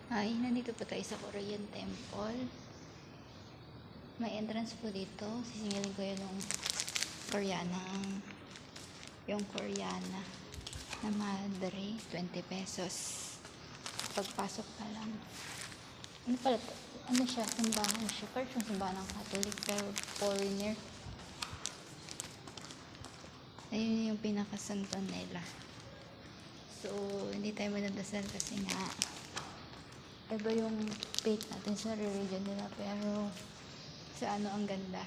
Ay, nandito po tayo sa Korean Temple. May entrance po dito. Sisingilin ko yung Koreana. Yung Koreana na madre, 20 pesos. Pagpasok pa lang. Ano pala to? Ano siya? Simbahan siya. Parang yung simbahan ng Catholic pero foreigner. Ayun yung pinakasanto nila. So, hindi tayo madadasal kasi nga iba yung faith natin sa religion nila, pero sa ano ang ganda.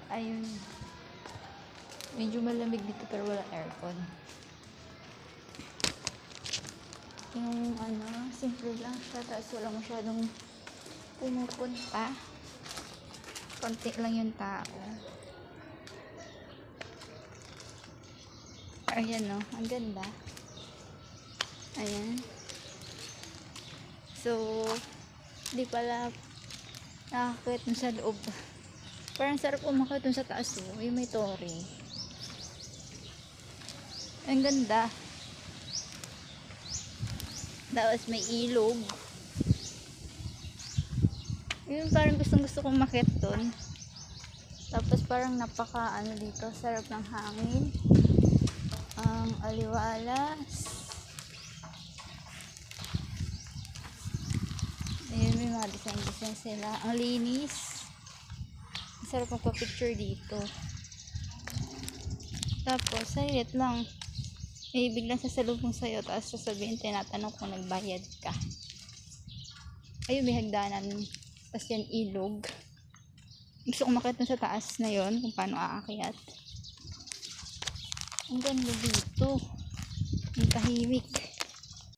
Ayun, medyo malamig dito pero wala aircon. Yung ano, simple lang siya, tapos wala masyadong pumupunta, konti lang yung tao. Ayan no, ang ganda. Ayan. So, di pala nakakit dun sa loob. Parang sarap umakit dun sa taas to. Yung may tori. Ang ganda. Tapos may ilog. Yun parang gustong gusto kong makit dun. Tapos parang napaka ano dito. Sarap ng hangin. Ang aliwalas. Ayun, may mga design sila. Ang linis. Masarap magpa-picture dito. Tapos, sayit lang. May biglang sasalubong sa'yo. Tapos sasabihin, tinatanong kung nagbayad ka. Ayun, may hagdanan. Tapos yan, ilog. Gusto kong makita sa taas na yon kung paano aakyat. Ang ganda dito. Ang tahimik.